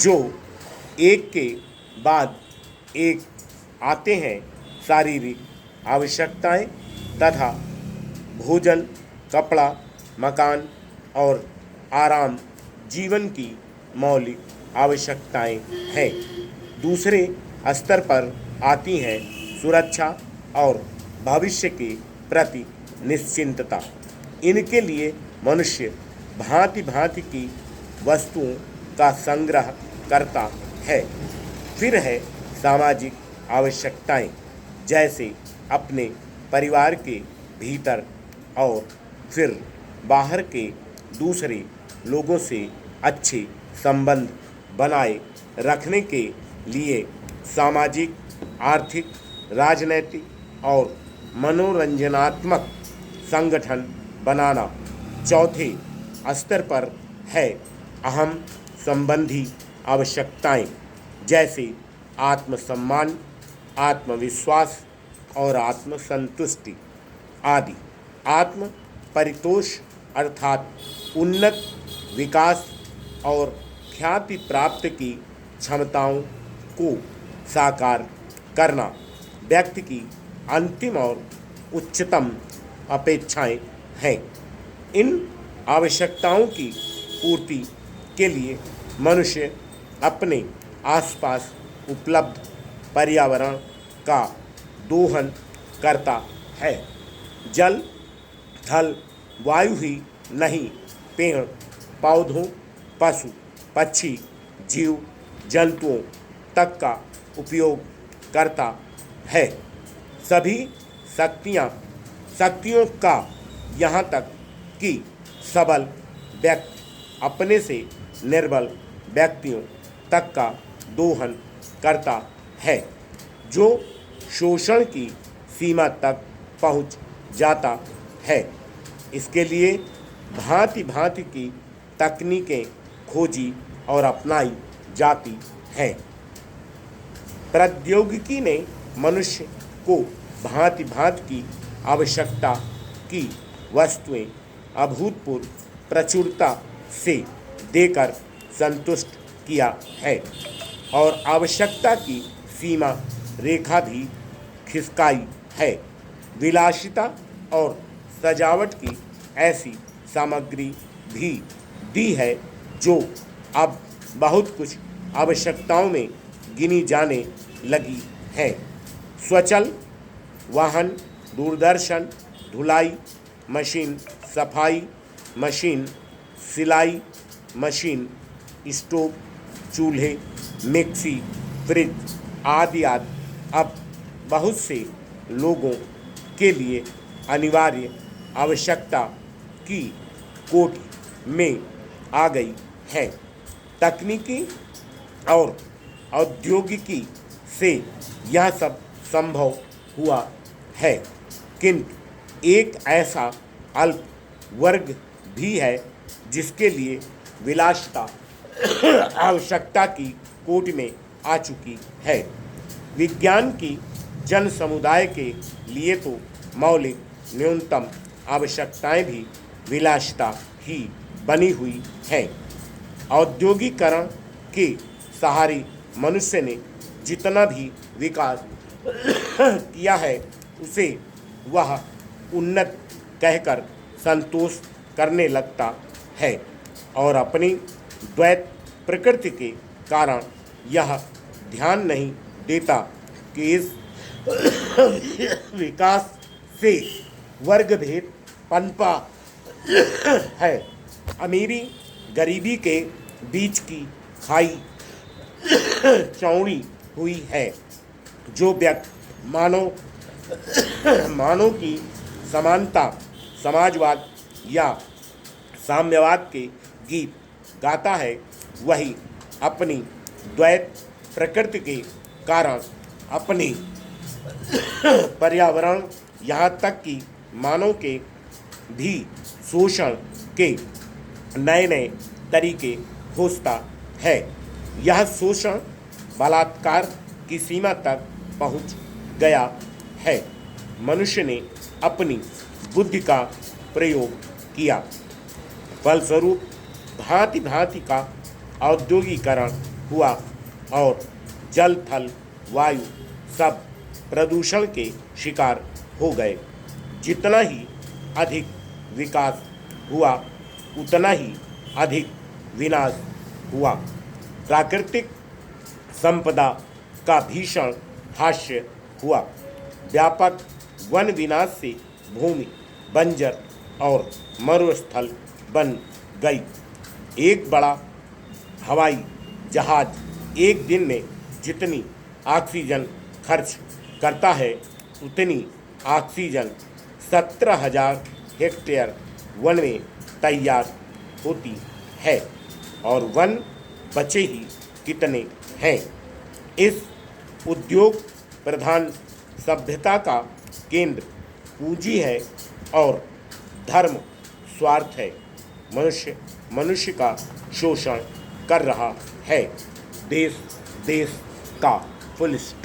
जो एक के बाद एक आते हैं। शारीरिक आवश्यकताएं तथा भोजन, कपड़ा, मकान और आराम जीवन की मौलिक आवश्यकताएं हैं। दूसरे स्तर पर आती हैं सुरक्षा और भविष्य के प्रति निश्चिंतता। इनके लिए मनुष्य भांति भांति की वस्तुओं का संग्रह करता है। फिर है सामाजिक आवश्यकताएं, जैसे अपने परिवार के भीतर और फिर बाहर के दूसरे लोगों से अच्छे संबंध बनाए रखने के लिए सामाजिक, आर्थिक, राजनैतिक और मनोरंजनात्मक संगठन बनाना। चौथे स्तर पर है अहम संबंधी आवश्यकताएं, जैसे आत्मसम्मान, आत्मविश्वास और आत्मसंतुष्टि आदि। आत्म परितोष अर्थात उन्नत विकास और ख्याति प्राप्त की क्षमताओं को साकार करना व्यक्ति की अंतिम और उच्चतम अपेक्षाएं हैं। इन आवश्यकताओं की पूर्ति के लिए मनुष्य अपने आसपास उपलब्ध पर्यावरण का दोहन करता है। जल, थल, वायु ही नहीं, पेड़ पौधों, पशु पक्षी, जीव जंतुओं तक का उपयोग करता है। सभी शक्तियों का, यहाँ तक कि सबल व्यक्ति अपने से निर्बल व्यक्तियों तक का दोहन करता है, जो शोषण की सीमा तक पहुँच जाता है। इसके लिए भांति भांति की तकनीकें खोजी और अपनाई जाती हैं। प्रौद्योगिकी ने मनुष्य को भांति भांति की आवश्यकता की वस्तुएं अभूतपूर्व प्रचुरता से देकर संतुष्ट किया है और आवश्यकता की सीमा रेखा भी खिसकाई है। विलासिता और सजावट की ऐसी सामग्री भी दी है जो अब बहुत कुछ आवश्यकताओं में गिनी जाने लगी है। स्वचल वाहन, दूरदर्शन, धुलाई मशीन, सफाई मशीन, सिलाई मशीन, स्टोव, चूल्हे, मिक्सी, फ्रिज आदि अब बहुत से लोगों के लिए अनिवार्य आवश्यकता की कोटि में आ गई है। तकनीकी और औद्योगिकी से यह सब संभव हुआ है, किंतु एक ऐसा अल्प वर्ग भी है जिसके लिए विलासिता आवश्यकता की कोटि में आ चुकी है। विज्ञान की जन समुदाय के लिए तो मौलिक न्यूनतम आवश्यकताएं भी विलासिता ही बनी हुई हैं। औद्योगिकरण के सहारे मनुष्य ने जितना भी विकास किया है उसे वह उन्नत कहकर संतोष करने लगता है और अपनी द्वैत प्रकृति के कारण यह ध्यान नहीं देता कि इस विकास से वर्गभेद पनपा है। अमीरी गरीबी के बीच की खाई चौड़ी हुई है, जो व्यक्ति मानव की समानता, समाजवाद या साम्यवाद के गीत गाता है, वही अपनी द्वैत प्रकृति के कारण अपनी पर्यावरण, यहाँ तक कि मानव के भी शोषण के नए नए तरीके खोजता है। यह शोषण बलात्कार की सीमा तक पहुँच गया है। मनुष्य ने अपनी बुद्धि का प्रयोग किया, फलस्वरूप भांति भांति का औद्योगिकरण हुआ और जल थल वायु सब प्रदूषण के शिकार हो गए। जितना ही अधिक विकास हुआ उतना ही अधिक विनाश हुआ। प्राकृतिक संपदा का भीषण हास्य हुआ। व्यापक वन विनाश से भूमि बंजर और मरुस्थल बन गई। एक बड़ा हवाई जहाज एक दिन में जितनी ऑक्सीजन खर्च करता है उतनी ऑक्सीजन 17,000 हेक्टेयर वन में तैयार होती है और वन बचे ही कितने हैं। इस उद्योग प्रधान सभ्यता का केंद्र पूंजी है और धर्म स्वार्थ है। मनुष्य का शोषण कर रहा है। देश का फुल स्टॉप।